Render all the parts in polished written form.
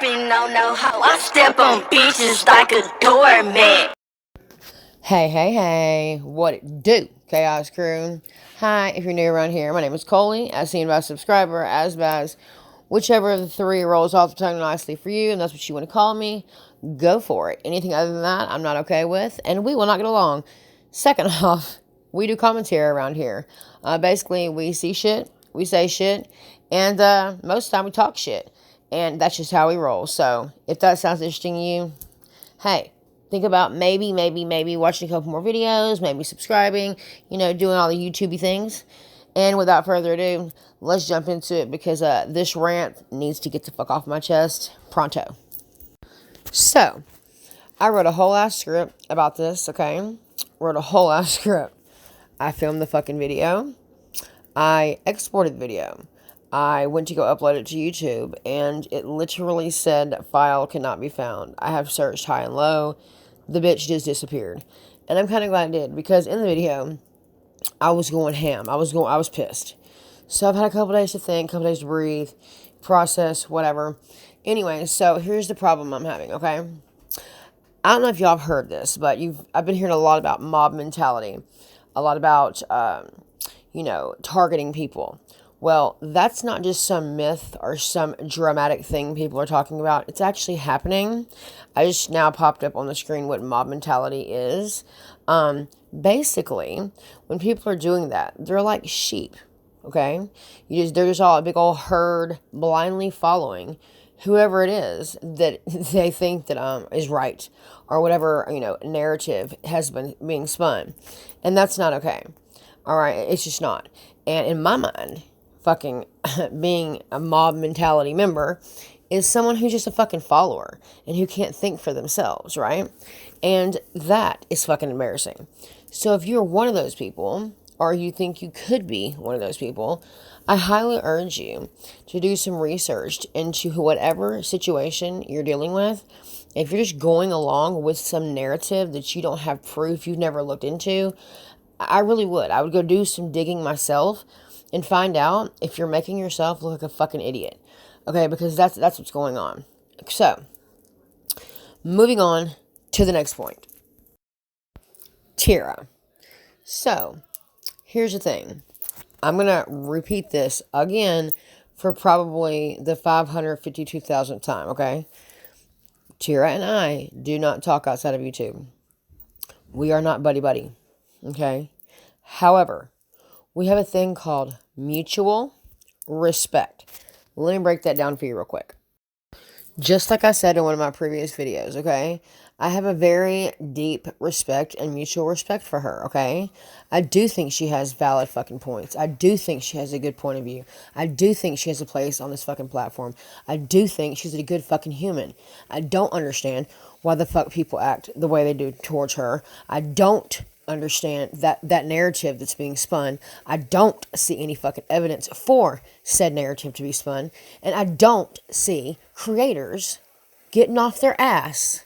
stepping, no how I step on bitches like a doormat. Hey, what it do, KHAOS Hi, if you're new around here, my name is Coley, as seen by subscriber, as Baz, whichever of the three rolls off the tongue nicely for you, and that's what you want to call me, go for it. Anything other than that, I'm not okay with, and we will not get along. Second off, we do commentary around here. Basically, we see shit, we say shit, and most of the time we talk shit, and that's just how we roll. So, if that sounds interesting to you, hey, think about maybe watching a couple more videos, maybe subscribing, doing all the YouTubey things. And without further ado, let's jump into it because this rant needs to get the fuck off my chest pronto. So, I wrote a whole ass script about this, okay? Wrote a whole ass script. I filmed the fucking video. I exported the video. I went to go upload it to YouTube, and it literally said file cannot be found. I have searched high and low. The bitch just disappeared. And I'm kind of glad I did, because in the video, I was going ham. I was pissed. So I've had a couple days to think, a couple days to breathe, process, whatever. Anyway, so here's the problem I'm having, okay? I don't know if y'all have heard this, but I've been hearing a lot about mob mentality. A lot about, targeting people. Well, that's not just some myth or some dramatic thing people are talking about. It's actually happening. I just now popped up on the screen what mob mentality is. Basically, when people are doing that, they're like sheep, okay? They're just all a big old herd blindly following whoever it is that they think that is right, or whatever, narrative has been being spun. And that's not okay. All right, it's just not. And in my mind, fucking being a mob mentality member is someone who's just a fucking follower and who can't think for themselves, right? And that is fucking embarrassing. So if you're one of those people, or you think you could be one of those people, I highly urge you to do some research into whatever situation you're dealing with. If you're just going along with some narrative that you don't have proof, you've never looked into, I really would. I would go do some digging myself and find out if you're making yourself look like a fucking idiot. Okay, because that's what's going on. So, moving on to the next point. Tira. So, here's the thing. I'm going to repeat this again for probably the 552,000th time, okay? Tira and I do not talk outside of YouTube. We are not buddy-buddy, okay? However, we have a thing called mutual respect. Let me break that down for you real quick. Just like I said in one of my previous videos, okay? I have a very deep respect and mutual respect for her, okay? I do think she has valid fucking points. I do think she has a good point of view. I do think she has a place on this fucking platform. I do think she's a good fucking human. I don't understand why the fuck people act the way they do towards her. I don't understand that narrative that's being spun. I don't see any fucking evidence for said narrative to be spun. And I don't see creators getting off their ass,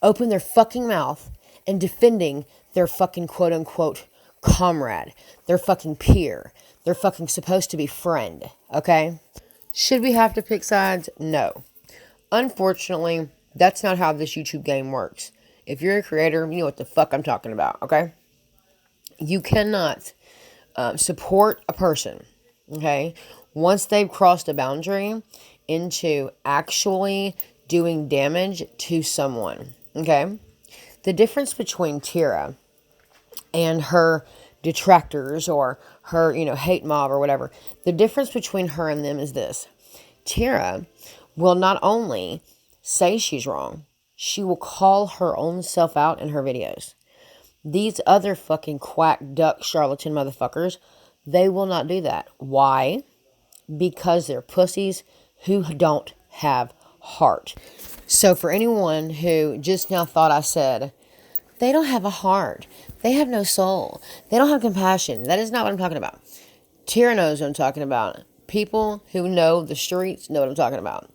open their fucking mouth, and defending their fucking quote-unquote comrade, their fucking peer, their fucking supposed to be friend, okay? Should we have to pick sides? No. Unfortunately, that's not how this YouTube game works. If you're a creator, you know what the fuck I'm talking about, okay? You cannot support a person, okay, once they've crossed a boundary into actually doing damage to someone, okay? The difference between Tira and her detractors or her, hate mob or whatever, the difference between her and them is this. Tira will not only say she's wrong, she will call her own self out in her videos. These other fucking quack, duck, charlatan motherfuckers, they will not do that. Why? Because they're pussies who don't have heart. So for anyone who just now thought I said, they don't have a heart, they have no soul, they don't have compassion, that is not what I'm talking about. Tira knows what I'm talking about. People who know the streets know what I'm talking about.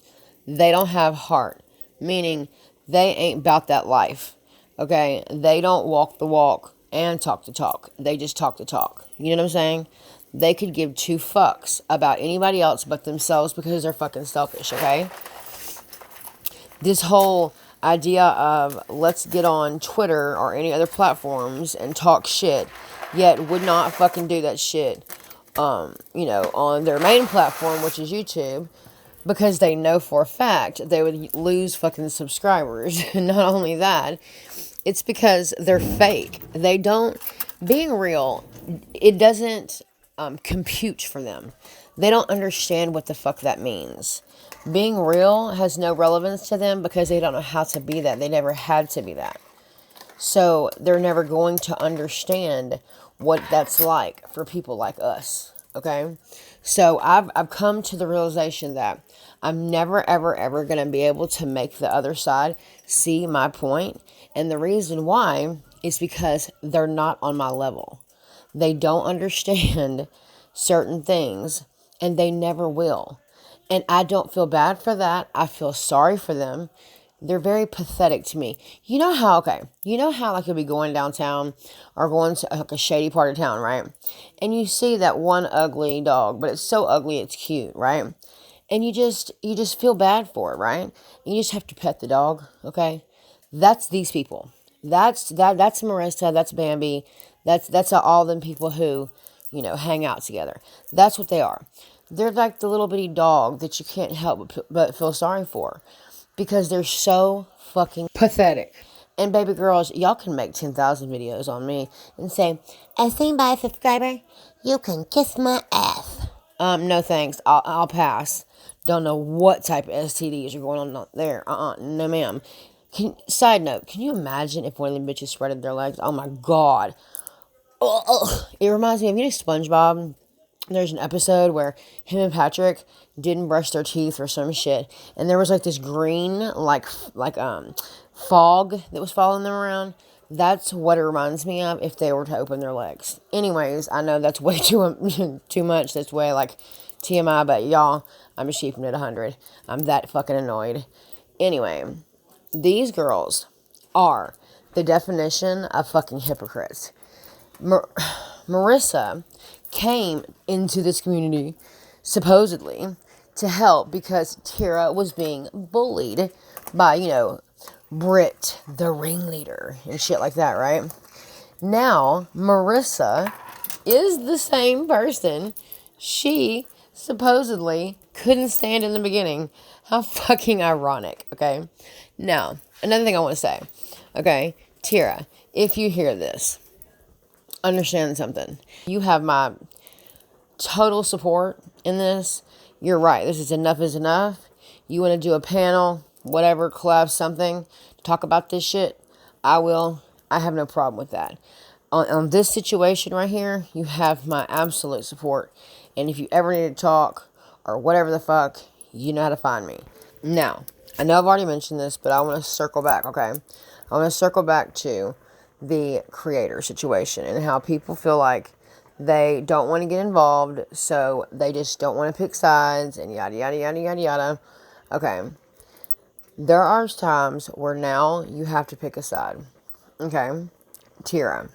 They don't have heart, meaning they ain't about that life. Okay, they don't walk the walk and talk the talk. They just talk the talk. You know what I'm saying? They could give two fucks about anybody else but themselves because they're fucking selfish, okay? This whole idea of let's get on Twitter or any other platforms and talk shit, yet would not fucking do that shit, on their main platform, which is YouTube, because they know for a fact they would lose fucking subscribers. And not only that, it's because they're fake. They don't, being real, it doesn't compute for them. They don't understand what the fuck that means. Being real has no relevance to them because they don't know how to be that. They never had to be that. So they're never going to understand what that's like for people like us. Okay? So I've come to the realization that I'm never, ever, ever going to be able to make the other side see my point. And the reason why is because they're not on my level. They don't understand certain things, and they never will. And I don't feel bad for that. I feel sorry for them. They're very pathetic to me. You know how like you'll be going downtown or going to like a shady part of town, right? And you see that one ugly dog, but it's so ugly it's cute, right? And you just feel bad for it, right? You just have to pet the dog, okay? That's these people. That's Marissa, that's Bambi. That's all them people who, hang out together. That's what they are. They're like the little bitty dog that you can't help but feel sorry for because they're so fucking pathetic. And baby girls, y'all can make 10,000 videos on me and say, as seen by a subscriber, you can kiss my ass. No thanks. I'll pass. Don't know what type of STDs are going on there. No ma'am. Side note, can you imagine if one of them bitches spreaded their legs? Oh my god. Ugh. It reminds me of, SpongeBob. There's an episode where him and Patrick didn't brush their teeth or some shit, and there was like this green fog that was following them around. That's what it reminds me of if they were to open their legs. Anyways, I know that's way too much. That's way like TMI, but y'all, I'm just keeping it 100. I'm that fucking annoyed. Anyway, these girls are the definition of fucking hypocrites. Marissa came into this community supposedly to help because Tara was being bullied by, Britt, the ringleader, and shit like that, right? Now, Marissa is the same person she supposedly couldn't stand in the beginning. How fucking ironic, okay? Now, another thing I want to say, okay? Tara, if you hear this, understand something. You have my total support in this. You're right. This is enough is enough. You want to do a panel, whatever, collab, something, to talk about this shit, I will. I have no problem with that. On this situation right here, you have my absolute support. And if you ever need to talk or whatever the fuck, you know how to find me. Now, I know I've already mentioned this, but I want to circle back, okay? I want to circle back to the creator situation and how people feel like they don't want to get involved, so they just don't want to pick sides and yada, yada, yada, yada, yada. Okay. There are times where now you have to pick a side. Okay. Tira,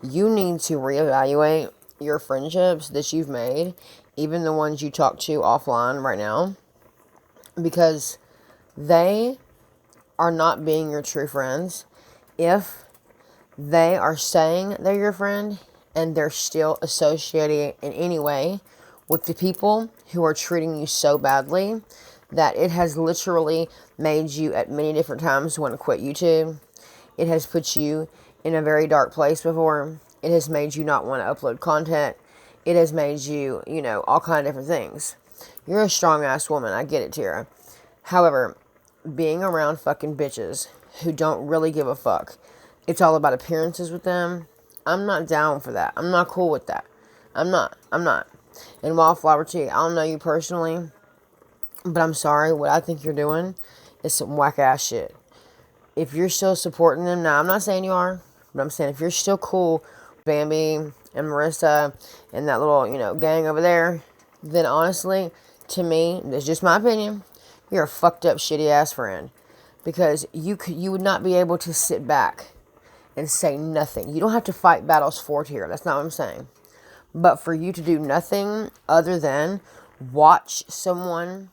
you need to reevaluate your friendships that you've made, even the ones you talk to offline right now, because they are not being your true friends if they are saying they're your friend and they're still associating in any way with the people who are treating you so badly that it has literally made you at many different times want to quit YouTube. It has put you in a very dark place before. It has made you not want to upload content. It has made you, all kind of different things. You're a strong-ass woman. I get it, Tara. However, being around fucking bitches who don't really give a fuck, it's all about appearances with them, I'm not down for that. I'm not cool with that. I'm not. And Wildflower Tea, I don't know you personally, but I'm sorry, what I think you're doing is some whack-ass shit. If you're still supporting them, now I'm not saying you are, but I'm saying if you're still cool, Bambi and Marissa and that little, gang over there, then honestly, to me, that's just my opinion, you're a fucked up, shitty-ass friend. Because you would not be able to sit back and say nothing. You don't have to fight battles for here. That's not what I'm saying. But for you to do nothing other than watch someone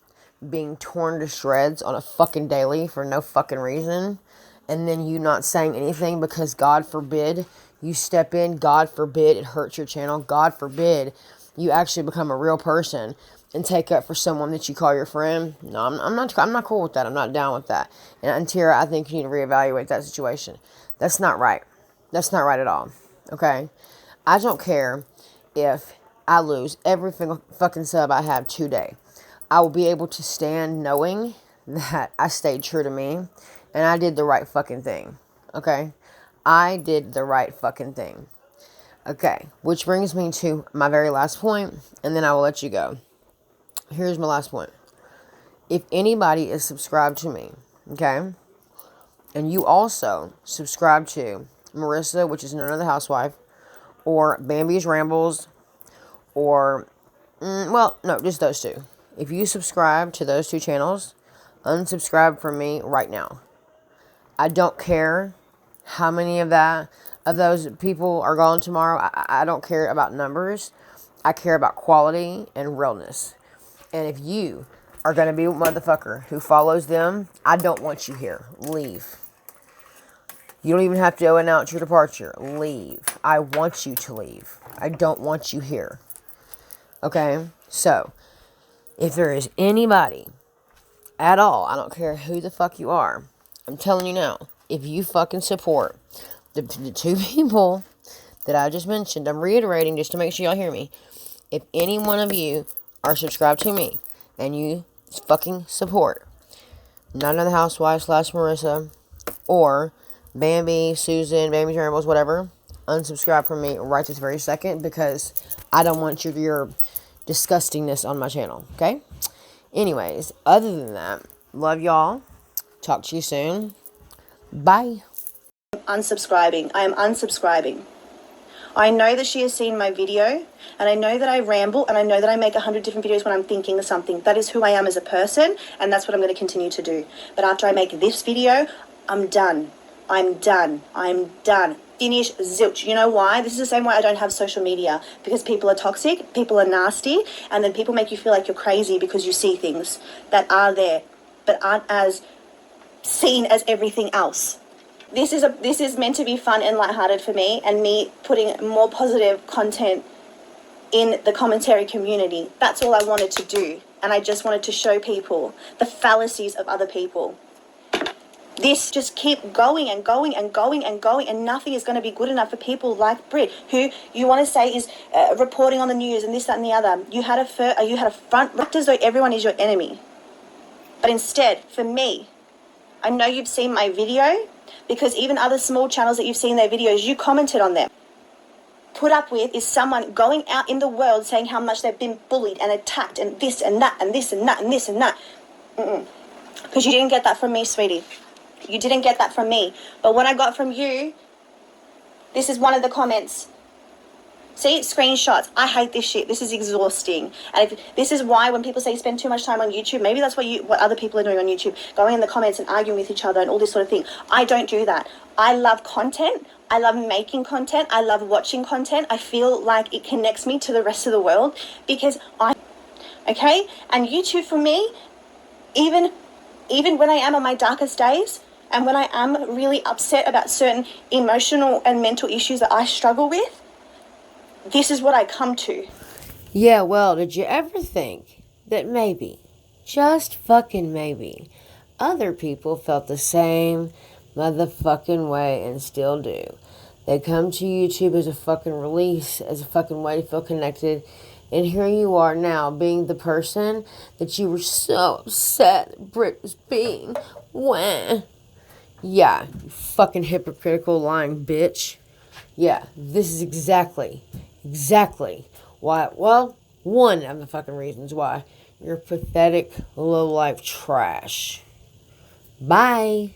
being torn to shreds on a fucking daily for no fucking reason, and then you not saying anything because God forbid you step in, God forbid it hurts your channel, God forbid you actually become a real person and take up for someone that you call your friend. No, I'm not cool with that. I'm not down with that. And Tira, I think you need to reevaluate that situation. That's not right. That's not right at all. Okay? I don't care if I lose every fucking sub I have today. I will be able to stand knowing that I stayed true to me and I did the right fucking thing. Okay? I did the right fucking thing. Okay, which brings me to my very last point, and then I will let you go. Here's my last point. If anybody is subscribed to me, okay, and you also subscribe to Marissa, which is another housewife, or Bambi's Rambles, or, well, no, just those two. If you subscribe to those two channels, unsubscribe from me right now. I don't care how many of those people are gone tomorrow. I don't care about numbers. I care about quality and realness. And if you are going to be a motherfucker who follows them, I don't want you here. Leave. You don't even have to announce your departure. Leave. I want you to leave. I don't want you here. Okay? So, if there is anybody at all, I don't care who the fuck you are, I'm telling you now, if you fucking support the two people that I just mentioned, I'm reiterating just to make sure y'all hear me. If any one of you are subscribed to me and you fucking support Not Another Housewife / Marissa or Bambi, Susan, Bambi's Rambles, whatever, unsubscribe from me right this very second because I don't want your disgustingness on my channel, okay? Anyways, other than that, love y'all. Talk to you soon. Bye. Unsubscribing. I am unsubscribing. I know that she has seen my video, and I know that I ramble, and I know that I make 100 different videos when I'm thinking of something. That is who I am as a person, and that's what I'm going to continue to do. But after I make this video, I'm done. I'm done. I'm done. Finish, zilch. You know why? This is the same way I don't have social media, because people are toxic, people are nasty, and then people make you feel like you're crazy because you see things that are there but aren't as seen as everything else. This is meant to be fun and lighthearted for me, and me putting more positive content in the commentary community. That's all I wanted to do, and I just wanted to show people the fallacies of other people. This just keep going and going and going and going, and nothing is going to be good enough for people like Brit, who you want to say is reporting on the news and this, that, and the other. You had a front, act as though everyone is your enemy. But instead, for me, I know you've seen my video, because even other small channels that you've seen their videos, you commented on them. Put up with is someone going out in the world saying how much they've been bullied and attacked and this and that and this and that and this and that. Because you didn't get that from me, sweetie. You didn't get that from me. But what I got from you, this is one of the comments. See, screenshots. I hate this shit. This is exhausting. And this is why when people say you spend too much time on YouTube, maybe that's what other people are doing on YouTube, going in the comments and arguing with each other and all this sort of thing. I don't do that. I love content. I love making content. I love watching content. I feel like it connects me to the rest of the world because okay? And YouTube for me, even when I am on my darkest days and when I am really upset about certain emotional and mental issues that I struggle with, this is what I come to. Yeah, well, did you ever think that maybe, just fucking maybe, other people felt the same motherfucking way and still do? They come to YouTube as a fucking release, as a fucking way to feel connected, and here you are now being the person that you were so upset that Brit was being. Wah. Yeah, you fucking hypocritical lying bitch. Yeah, this is exactly why, well, one of the fucking reasons why you're pathetic, low-life trash. Bye.